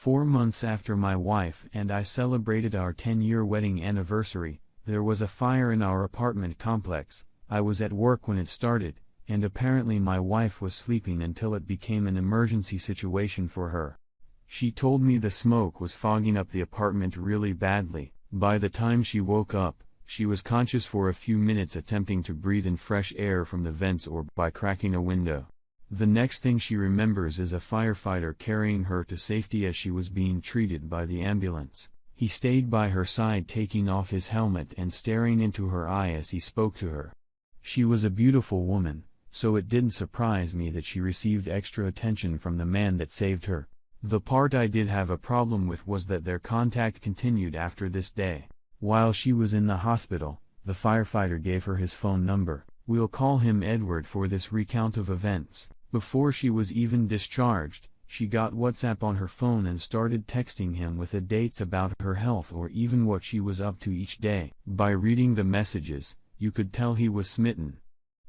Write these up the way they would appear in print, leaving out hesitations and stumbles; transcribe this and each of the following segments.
4 months after my wife and I celebrated our 10-year wedding anniversary, there was a fire in our apartment complex. I was at work when it started, and apparently my wife was sleeping until it became an emergency situation for her. She told me the smoke was fogging up the apartment really badly. By the time she woke up, she was conscious for a few minutes, attempting to breathe in fresh air from the vents or by cracking a window. The next thing she remembers is a firefighter carrying her to safety as she was being treated by the ambulance. He stayed by her side, taking off his helmet and staring into her eye as he spoke to her. She was a beautiful woman, so it didn't surprise me that she received extra attention from the man that saved her. The part I did have a problem with was that their contact continued after this day. While she was in the hospital, the firefighter gave her his phone number. We'll call him Edward for this recount of events. Before she was even discharged, she got WhatsApp on her phone and started texting him with the dates about her health or even what she was up to each day. By reading the messages, you could tell he was smitten.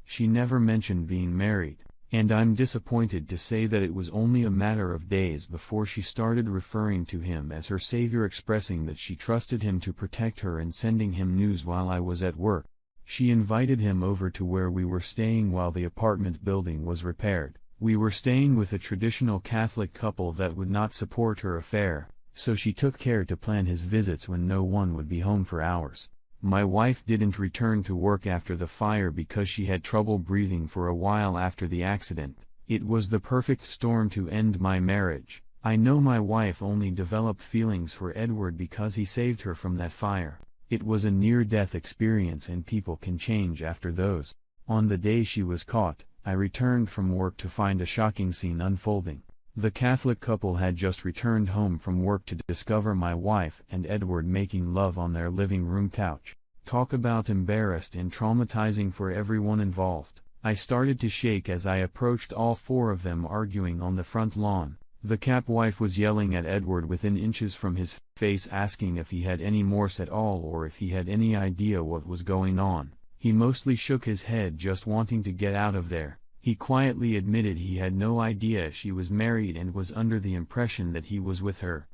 She never mentioned being married, and I'm disappointed to say that it was only a matter of days before she started referring to him as her savior, expressing that she trusted him to protect her and sending him news while I was at work. She invited him over to where we were staying while the apartment building was repaired. We were staying with a traditional Catholic couple that would not support her affair, so she took care to plan his visits when no one would be home for hours. My wife didn't return to work after the fire because she had trouble breathing for a while after the accident. It was the perfect storm to end my marriage. I know my wife only developed feelings for Edward because he saved her from that fire. It was a near-death experience and people can change after those. On the day she was caught, I returned from work to find a shocking scene unfolding. The Catholic couple had just returned home from work to discover my wife and Edward making love on their living room couch. Talk about embarrassed and traumatizing for everyone involved. I started to shake as I approached all four of them arguing on the front lawn. The Cap wife was yelling at Edward within inches from his face, asking if he had any remorse at all or if he had any idea what was going on. He mostly shook his head, just wanting to get out of there. He quietly admitted he had no idea she was married and was under the impression that he was with her.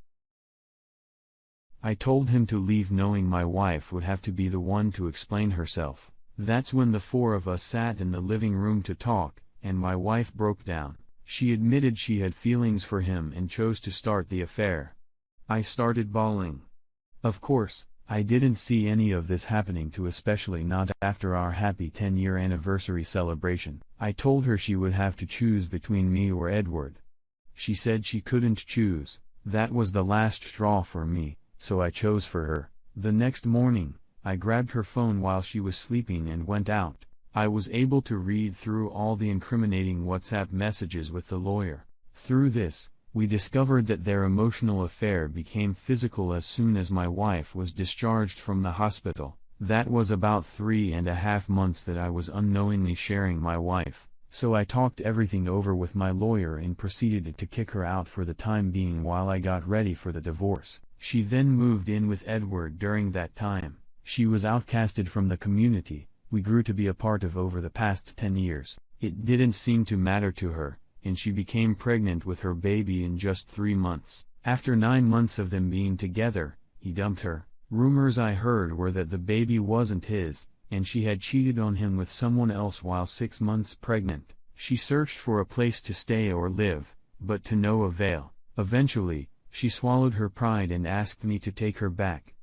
I told him to leave, knowing my wife would have to be the one to explain herself. That's when the four of us sat in the living room to talk, and my wife broke down. She admitted she had feelings for him and chose to start the affair. I started bawling. Of course, I didn't see any of this happening to, especially not after our happy 10-year anniversary celebration. I told her she would have to choose between me or Edward. She said she couldn't choose. That was the last straw for me, so I chose for her. The next morning, I grabbed her phone while she was sleeping and went out. I was able to read through all the incriminating WhatsApp messages with the lawyer. Through this, we discovered that their emotional affair became physical as soon as my wife was discharged from the hospital. That was about 3.5 months that I was unknowingly sharing my wife, so I talked everything over with my lawyer and proceeded to kick her out for the time being while I got ready for the divorce. She then moved in with Edward during that time. She was outcasted from the community we grew to be a part of over the past 10 years. It didn't seem to matter to her, and she became pregnant with her baby in just 3 months. After 9 months of them being together, he dumped her. Rumors I heard were that the baby wasn't his, and she had cheated on him with someone else while 6 months pregnant. She searched for a place to stay or live, but to no avail. Eventually, she swallowed her pride and asked me to take her back.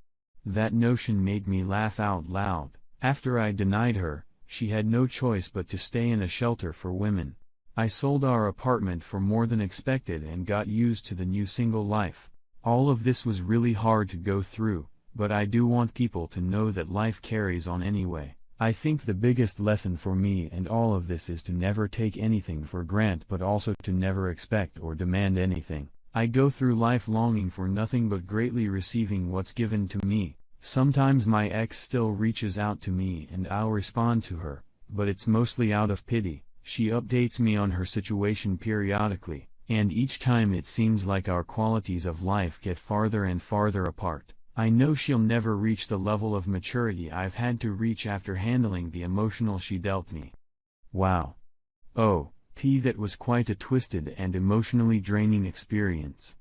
That notion made me laugh out loud. After I denied her, she had no choice but to stay in a shelter for women. I sold our apartment for more than expected and got used to the new single life. All of this was really hard to go through, but I do want people to know that life carries on anyway. I think the biggest lesson for me and all of this is to never take anything for granted, but also to never expect or demand anything. I go through life longing for nothing but greatly receiving what's given to me. Sometimes my ex still reaches out to me and I'll respond to her, but it's mostly out of pity. She updates me on her situation periodically, and each time it seems like our qualities of life get farther and farther apart. I know she'll never reach the level of maturity I've had to reach after handling the emotional she dealt me. Wow. Oh, that was quite a twisted and emotionally draining experience.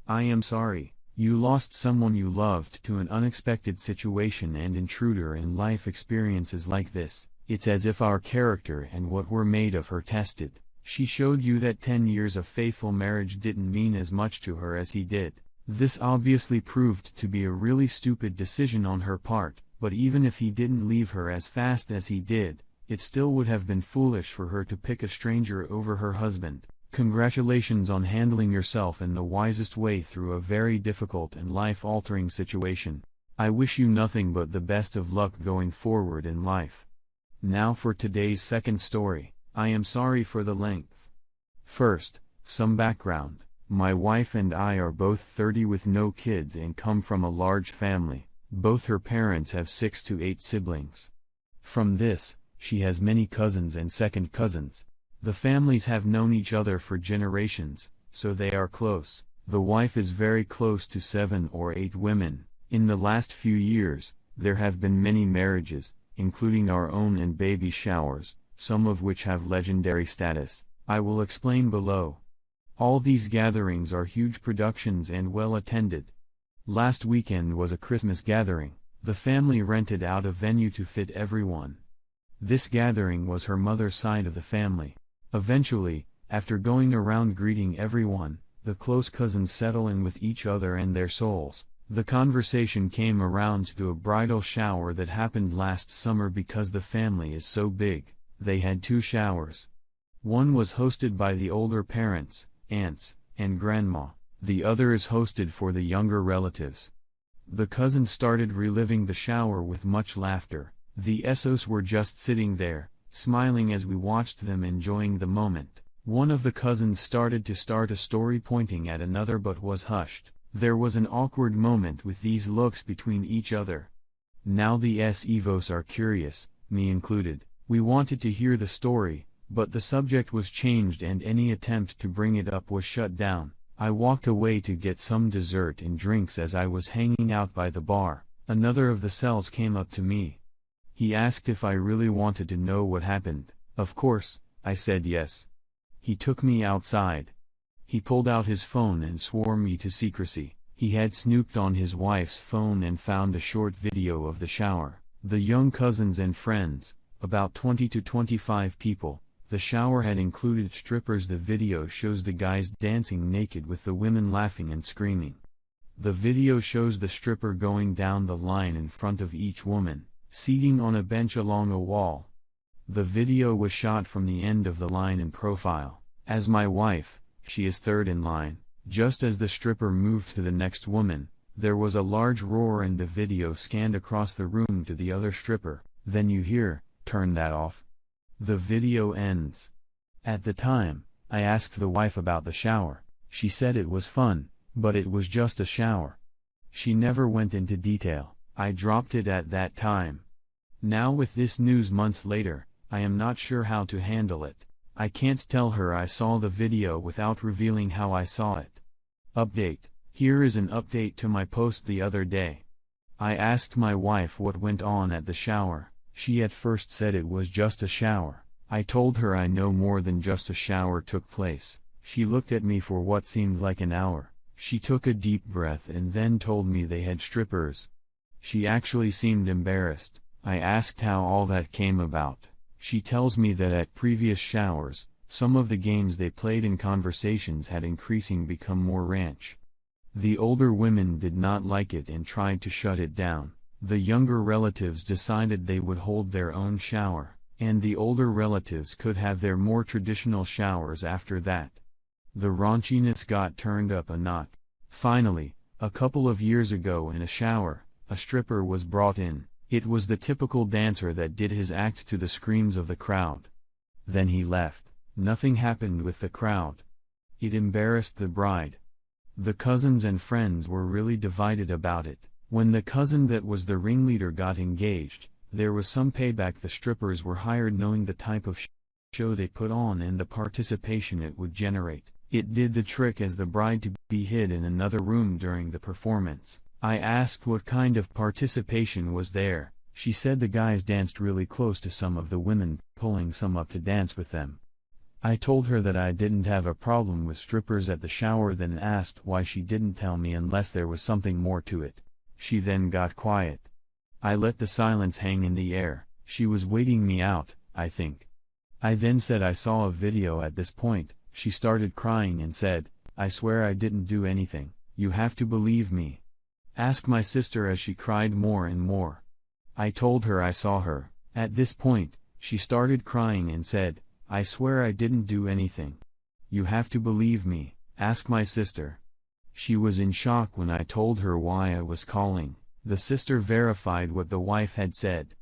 I am sorry. You lost someone you loved to an unexpected situation and intruder in life experiences like this. It's as if our character and what we're made of her tested. She showed you that 10 years of faithful marriage didn't mean as much to her as he did. This obviously proved to be a really stupid decision on her part, but even if he didn't leave her as fast as he did, it still would have been foolish for her to pick a stranger over her husband. Congratulations on handling yourself in the wisest way through a very difficult and life-altering situation. I wish you nothing but the best of luck going forward in life. Now for today's second story. I am sorry for the length. First, some background. My wife and I are both 30 with no kids and come from a large family. Both her parents have 6 to 8 siblings. From this, she has many cousins and second cousins. The families have known each other for generations, so they are close. The wife is very close to 7 or 8 women. In the last few years, there have been many marriages, including our own and baby showers, some of which have legendary status. I will explain below. All these gatherings are huge productions and well attended. Last weekend was a Christmas gathering. The family rented out a venue to fit everyone. This gathering was her mother's side of the family. Eventually, after going around greeting everyone, the close cousins settle in with each other and their souls. The conversation came around to a bridal shower that happened last summer because the family is so big. They had 2 showers. One was hosted by the older parents, aunts, and grandma. The other is hosted for the younger relatives. The cousins started reliving the shower with much laughter. The SOs were just sitting there, smiling as we watched them enjoying the moment. One of the cousins started to start a story pointing at another but was hushed. There was an awkward moment with these looks between each other. Now the SEVOs are curious, me included. We wanted to hear the story, but the subject was changed and any attempt to bring it up was shut down. I walked away to get some dessert and drinks as I was hanging out by the bar. Another of the cells came up to me. He asked if I really wanted to know what happened. Of course, I said yes. He took me outside. He pulled out his phone and swore me to secrecy. He had snooped on his wife's phone and found a short video of the shower. The young cousins and friends, about 20 to 25 people, the shower had included strippers. The video shows the guys dancing naked with the women laughing and screaming. The video shows the stripper going down the line in front of each woman, seating on a bench along a wall. The video was shot from the end of the line in profile. As my wife, she is third in line. Just as the stripper moved to the next woman, there was a large roar and the video scanned across the room to the other stripper. Then you hear, "Turn that off." The video ends. At the time, I asked the wife about the shower. She said it was fun, but it was just a shower. She never went into detail. I dropped it at that time. Now with this news months later, I am not sure how to handle it. I can't tell her I saw the video without revealing how I saw it. Update. Here is an update to my post the other day. I asked my wife what went on at the shower. She at first said it was just a shower. I told her I know more than just a shower took place. She looked at me for what seemed like an hour. She took a deep breath and then told me they had strippers. She actually seemed embarrassed. I asked how all that came about. She tells me that at previous showers, some of the games they played and conversations had increasingly become more ranch. The older women did not like it and tried to shut it down. The younger relatives decided they would hold their own shower, and the older relatives could have their more traditional showers after that. The raunchiness got turned up a notch. Finally, a couple of years ago in a shower, a stripper was brought in. It was the typical dancer that did his act to the screams of the crowd. Then he left. Nothing happened with the crowd. It embarrassed the bride. The cousins and friends were really divided about it. When the cousin that was the ringleader got engaged, there was some payback. The strippers were hired knowing the type of show they put on and the participation it would generate. It did the trick as the bride to be hid in another room during the performance. I asked what kind of participation was there. She said the guys danced really close to some of the women, pulling some up to dance with them. I told her that I didn't have a problem with strippers at the shower, then asked why she didn't tell me unless there was something more to it. She then got quiet. I let the silence hang in the air. She was waiting me out, I think. I then said I saw a video. At this point, she started crying and said, "I swear I didn't do anything, you have to believe me. Ask my sister," as she cried more and more. I told her I saw her. At this point, she started crying and said, "I swear I didn't do anything. You have to believe me, ask my sister." She was in shock when I told her why I was calling. The sister verified what the wife had said.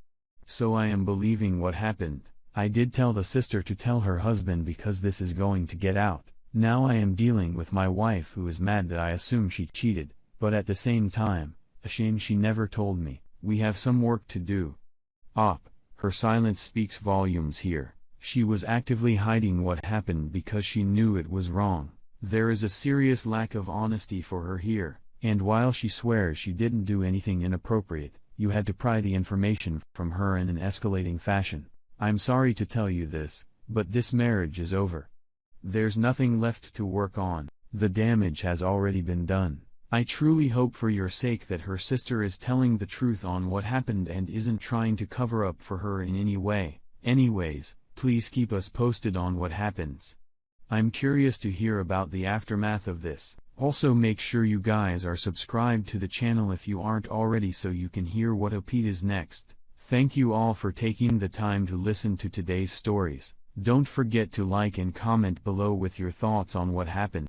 So I am believing what happened. I did tell the sister to tell her husband because this is going to get out. Now I am dealing with my wife, who is mad that I assume she cheated, but at the same time, ashamed she never told me. We have some work to do. Her silence speaks volumes here. She was actively hiding what happened because she knew it was wrong. There is a serious lack of honesty for her here, and while she swears she didn't do anything inappropriate, you had to pry the information from her in an escalating fashion. I'm sorry to tell you this, but this marriage is over. There's nothing left to work on. The damage has already been done. I truly hope for your sake that her sister is telling the truth on what happened and isn't trying to cover up for her in any way. Anyways, please keep us posted on what happens. I'm curious to hear about the aftermath of this. Also, make sure you guys are subscribed to the channel if you aren't already, so you can hear what is next. Thank you all for taking the time to listen to today's stories. Don't forget to like and comment below with your thoughts on what happened.